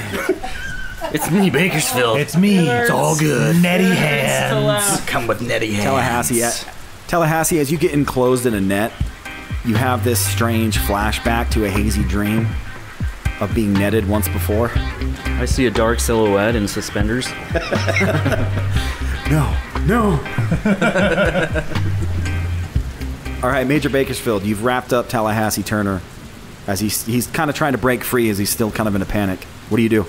It's me, Bakersfield. It's me. It's all good. Netty hands. Come with netty hands. Tallahassee, as you get enclosed in a net, you have this strange flashback to a hazy dream of being netted once before. I see a dark silhouette in suspenders. No. All right, Major Bakersfield, you've wrapped up Tallahassee Turner as he's kind of trying to break free as he's still kind of in a panic. What do you do?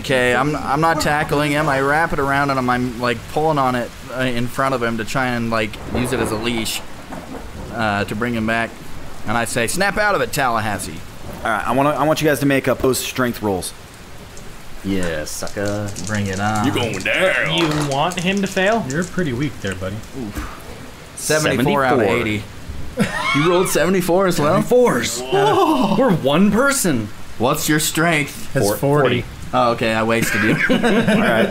Okay, I'm not tackling him. I wrap it around and I'm like pulling on it in front of him to try and like use it as a leash to bring him back. And I say, snap out of it, Tallahassee. All right, I want you guys to make opposed strength rolls. Yeah, sucker. Bring it on. You're going down. You want him to fail? You're pretty weak there, buddy. 74 out of 80. You rolled 74 as well? 74s. We're one person. What's your strength? That's 40. Oh, okay, I wasted you. All right.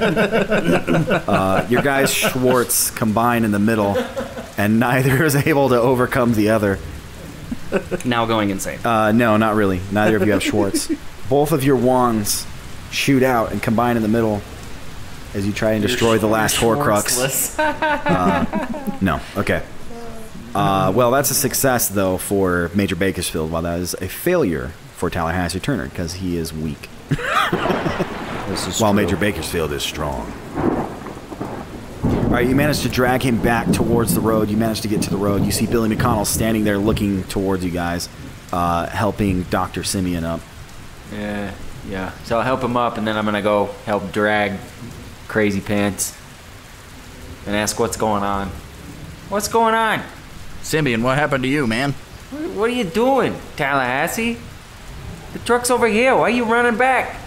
Your guys Schwartz combine in the middle, and neither is able to overcome the other. now going insane. No, not really. Neither of you have Schwartz. Both of your wands shoot out and combine in the middle as you try and destroy the last Horcrux. No. Okay. Well, that's a success, though, for Major Bakersfield, while that is a failure for Tallahassee Turner, because he is weak. While Major Bakersfield is strong. All right, you managed to drag him back towards the road. You managed to get to the road. You see Billy McConnell standing there looking towards you guys, helping Dr. Simeon up. Yeah. So I'll help him up, and then I'm going to go help drag Crazy Pants and ask what's going on. What's going on? Simeon, what happened to you, man? What are you doing, Tallahassee? The truck's over here. Why are you running back?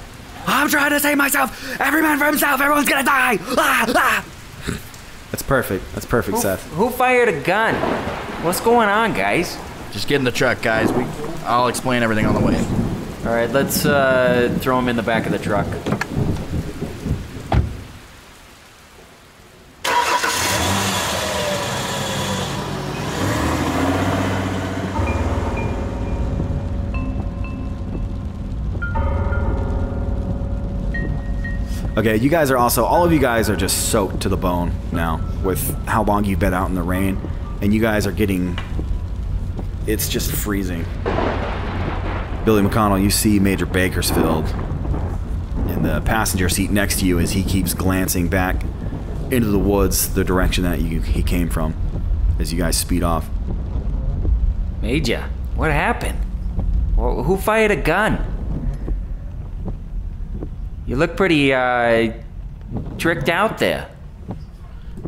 I'm trying to save myself. Every man for himself. Everyone's gonna die. That's perfect. That's perfect, Seth. Who fired a gun? What's going on, guys? Just get in the truck, guys. I'll explain everything on the way. All right, let's throw him in the back of the truck. Okay, you guys are also, all of you guys are just soaked to the bone now with how long you've been out in the rain, and you guys are getting, it's just freezing. Billy McConnell, you see Major Bakersfield in the passenger seat next to you as he keeps glancing back into the woods, the direction that he came from, as you guys speed off. Major, what happened? Who fired a gun? You look pretty, tricked out there.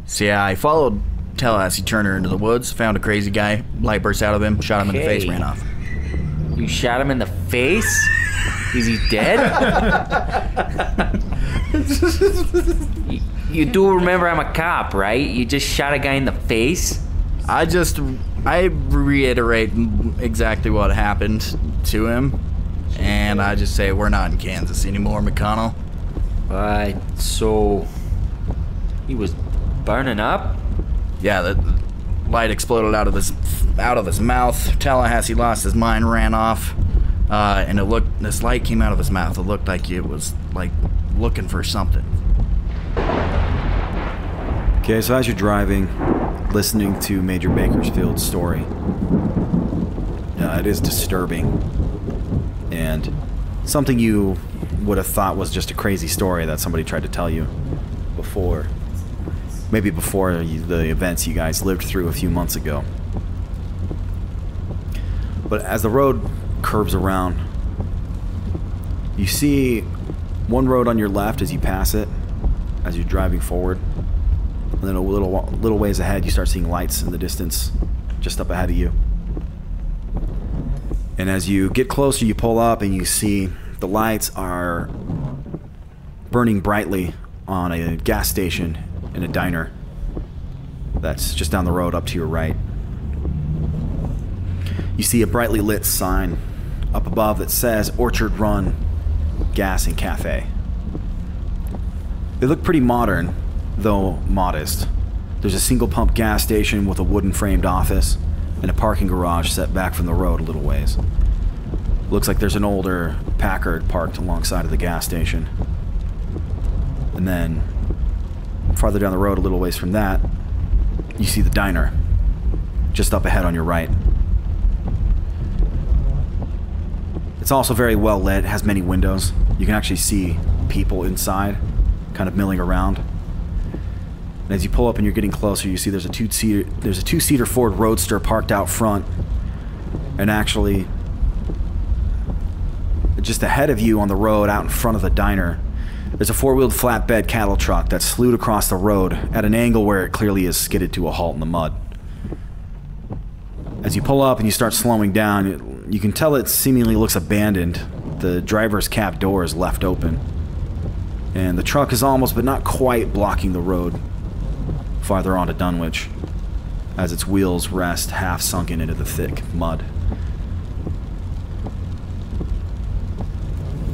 So yeah, I followed Tallahassee Turner into the woods, found a crazy guy, light burst out of him, shot him in the face, ran off. You shot him in the face? Is he dead? you do remember I'm a cop, right? You just shot a guy in the face? I reiterate exactly what happened to him. And I just say we're not in Kansas anymore, McConnell. So he was burning up? Yeah, the light exploded out of his mouth. Tallahassee lost his mind, ran off, and this light came out of his mouth. It looked like it was like looking for something. Okay, so as you're driving, listening to Major Bakersfield's story, it is disturbing. And something you would have thought was just a crazy story that somebody tried to tell you before. Maybe before the events you guys lived through a few months ago. But as the road curves around, you see one road on your left as you pass it, as you're driving forward. And then a little ways ahead, you start seeing lights in the distance just up ahead of you. And as you get closer, you pull up and you see the lights are burning brightly on a gas station and a diner that's just down the road up to your right. You see a brightly lit sign up above that says Orchard Run Gas and Cafe. They look pretty modern, though modest. There's a single pump gas station with a wooden framed office and a parking garage set back from the road a little ways. Looks like there's an older Packard parked alongside of the gas station. And then, farther down the road a little ways from that, you see the diner, just up ahead on your right. It's also very well lit, has many windows. You can actually see people inside, kind of milling around. And as you pull up and you're getting closer, you see there's a two-seater Ford Roadster parked out front. And actually, just ahead of you on the road, out in front of the diner, there's a four-wheeled flatbed cattle truck that's slewed across the road at an angle where it clearly is skidded to a halt in the mud. As you pull up and you start slowing down, you can tell it seemingly looks abandoned. The driver's cab door is left open. And the truck is almost, but not quite, blocking the road farther onto Dunwich, as its wheels rest half sunken into the thick mud.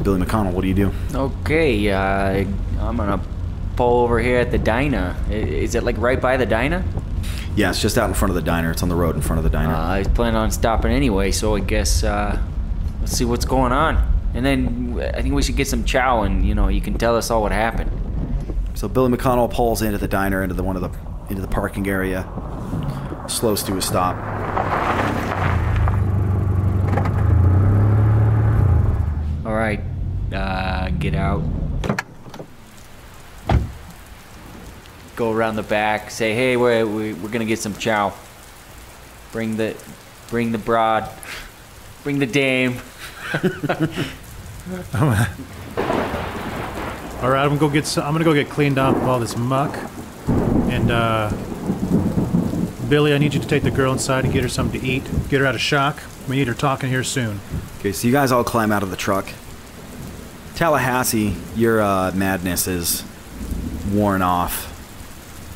Billy McConnell, what do you do? Okay, I'm gonna pull over here at the diner. Is it like right by the diner? Yeah, it's just out in front of the diner. It's on the road in front of the diner. I was planning on stopping anyway, so I guess let's see what's going on. And then I think we should get some chow, and you can tell us all what happened. So Billy McConnell pulls into the diner, into the parking area, slows to a stop. All right, get out. Go around the back. Say, hey, we're gonna get some chow. Bring the broad. Bring the dame. All right, I'm gonna go get cleaned up of all this muck, and Billy, I need you to take the girl inside and get her something to eat. Get her out of shock. We need her talking here soon. Okay, so you guys all climb out of the truck. Tallahassee, your madness is worn off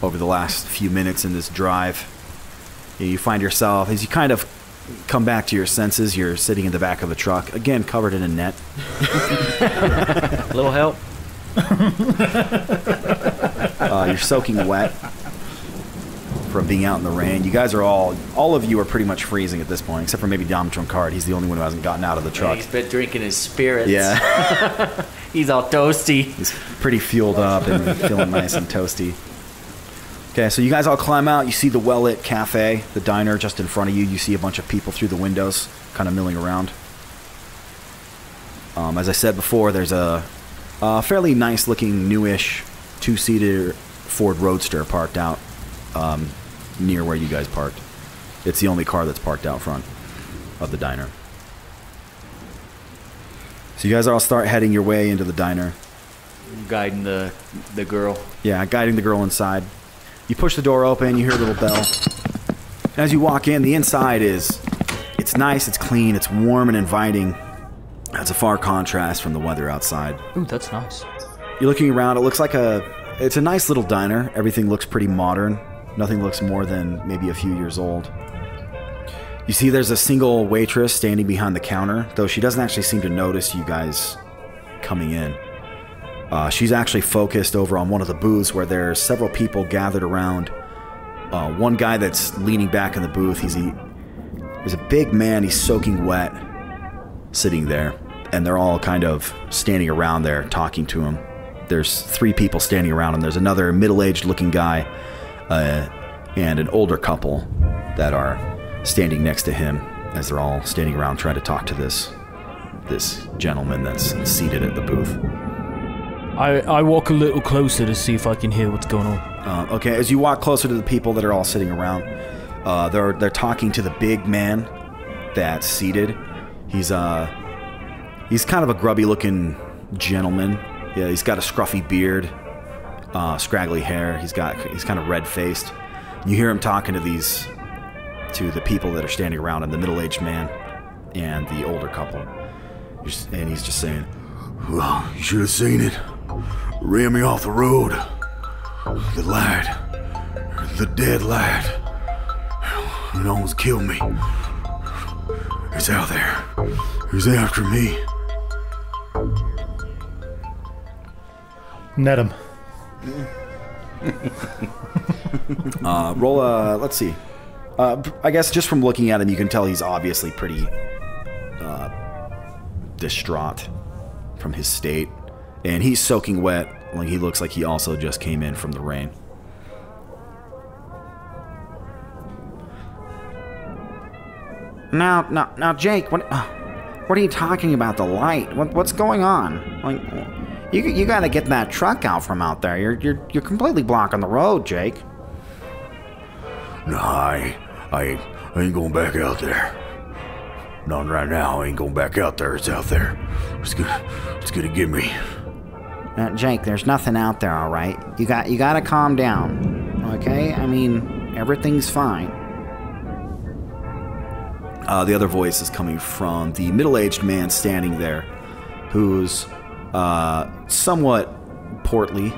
over the last few minutes in this drive. You find yourself, as you kind of come back to your senses, you're sitting in the back of a truck, again covered in a net. Little help. You're soaking wet from being out in the rain. You guys are all of you are pretty much freezing at this point, except for maybe Dom Truncard. He's the only one who hasn't gotten out of the truck. He's been drinking his spirits. Yeah. He's all toasty. He's pretty fueled up and feeling nice and toasty. Okay, so you guys all climb out. You see the well-lit cafe, the diner just in front of you. You see a bunch of people through the windows kind of milling around. As I said before, there's a fairly nice-looking, newish, two-seater Ford Roadster parked out near where you guys parked. It's the only car that's parked out front of the diner. So you guys all start heading your way into the diner. Guiding the girl. Yeah, guiding the girl inside. You push the door open, you hear a little bell. As you walk in, the inside it's nice, it's clean, it's warm and inviting. That's a far contrast from the weather outside. Ooh, that's nice. You're looking around, it looks like it's a nice little diner. Everything looks pretty modern. Nothing looks more than maybe a few years old. You see there's a single waitress standing behind the counter, though she doesn't actually seem to notice you guys coming in. She's actually focused over on one of the booths where there's several people gathered around. One guy that's leaning back in the booth, there's a big man, he's soaking wet, sitting there, and they're all kind of standing around there talking to him. There's 3 people standing around him. There's another middle-aged looking guy and an older couple that are standing next to him as they're all standing around trying to talk to this gentleman that's seated at the booth. I walk a little closer to see if I can hear what's going on. Okay, as you walk closer to the people that are all sitting around, they're talking to the big man that's seated. He's kind of a grubby-looking gentleman. Yeah, he's got a scruffy beard, scraggly hair. He's kind of red-faced. You hear him talking to the people that are standing around him, the middle-aged man and the older couple, and he's just saying, "Well, you should have seen it. Ran me off the road. The lad. The dead lad. It almost killed me. He's out there. He's after me." Net him. Roll a, let's see. I guess just from looking at him, you can tell he's obviously pretty distraught from his state. And he's soaking wet. Like, he looks like he also just came in from the rain. Now, Jake, what are you talking about? The light? What's going on? Like, you got to get that truck out from out there. You're completely blocking the road, Jake. Nah, I ain't going back out there. Not right now. I ain't going back out there. It's out there. It's gonna get me. Jake, there's nothing out there, all right? You got to calm down, okay? I mean, everything's fine. The other voice is coming from the middle-aged man standing there, who's somewhat portly.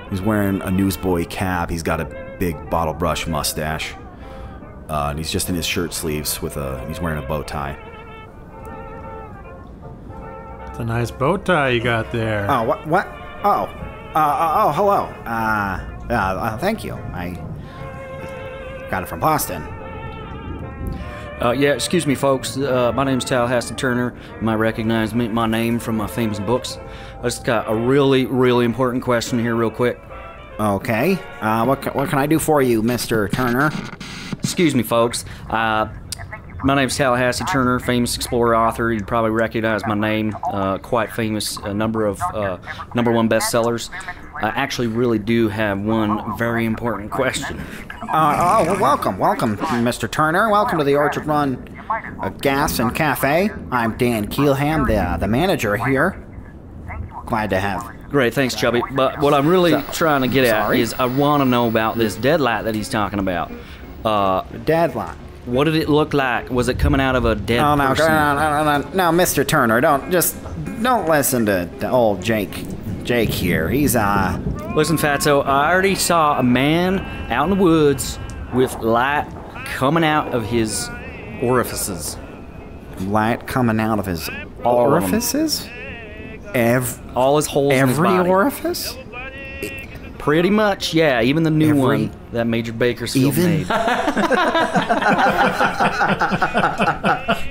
He's wearing a newsboy cap. He's got a big bottle brush mustache. And he's just in his shirt sleeves he's wearing a bow tie. It's a nice bow tie you got there. Oh, what? Oh, hello. Thank you. Got it from Boston. Yeah, excuse me, folks. My name's Tallahassee Turner. You might recognize my name from my famous books. I just got a really, really important question here real quick. Okay. What can I do for you, Mr. Turner? Excuse me, folks. My name's Tallahassee Turner, famous explorer, author. You'd probably recognize my name. Quite famous, a number of #1 bestsellers. I actually really do have one very important question. Welcome, Mr. Turner. Welcome to the Orchard Run Gas and Cafe. I'm Dan Keelham, the manager here. Glad to have. Great, thanks, Chubby. But what I'm really trying to get at is I want to know about this deadlight that he's talking about. Deadlight. What did it look like? Was it coming out of a dead person? No, Mr. Turner, don't listen to old Jake here. He's Listen, Fatso, I already saw a man out in the woods with light coming out of his orifices. Light coming out of his orifices? All his holes in his body. Every orifice? Pretty much, yeah. Even the new one that Major Bakersfield made.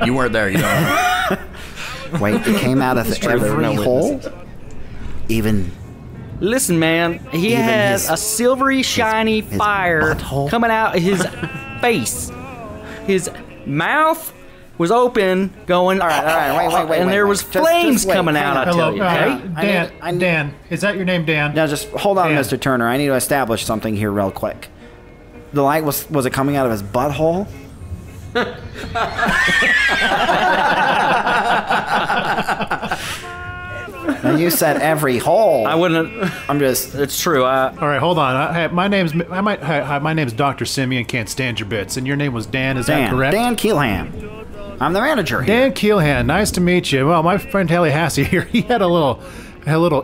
You weren't there, you know. Wait, it came out of every hole? Even... Listen, man, he has a silvery, shiny fire coming out of his face. His mouth was open, going. All right, wait. And there was flames coming out. I tell you, okay? Dan, is that your name, Dan? Now, just hold on, Mr. Turner. I need to establish something here real quick. The light was it coming out of his butthole? Now, you said every hole. I wouldn't. I'm just. It's true. All right, hold on. My name's Dr. Simeon. Can't stand your bits. And your name was Dan. Is that correct? Dan Keelham. I'm the manager here. Dan Keelham. Nice to meet you. Well, my friend Tallahassee here. He had a little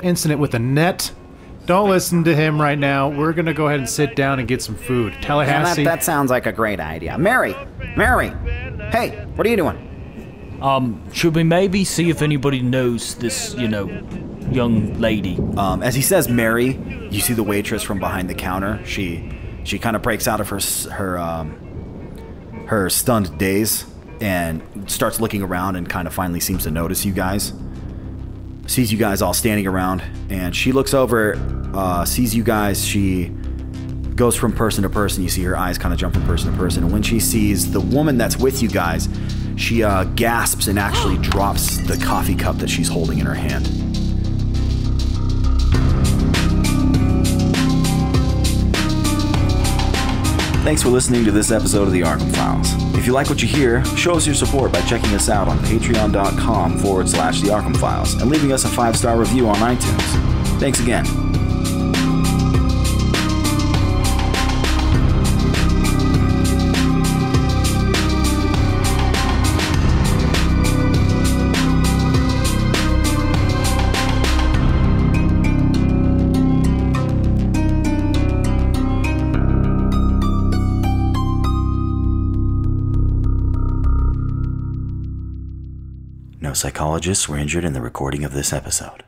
incident with a net. Don't listen to him right now. We're gonna go ahead and sit down and get some food. Tallahassee. Yeah, that sounds like a great idea. Mary. Hey, what are you doing? Should we maybe see if anybody knows this, young lady? As he says Mary, you see the waitress from behind the counter. She kind of breaks out of her stunned daze and starts looking around and kind of finally seems to notice you guys. Sees you guys all standing around, and she looks over, sees you guys. She goes from person to person. You see her eyes kind of jump from person to person. And when she sees the woman that's with you guys, she gasps and actually drops the coffee cup that she's holding in her hand. Thanks for listening to this episode of the Arkham Files. If you like what you hear, show us your support by checking us out on patreon.com/the Arkham Files and leaving us a 5-star review on iTunes. Thanks again. No psychologists were injured in the recording of this episode.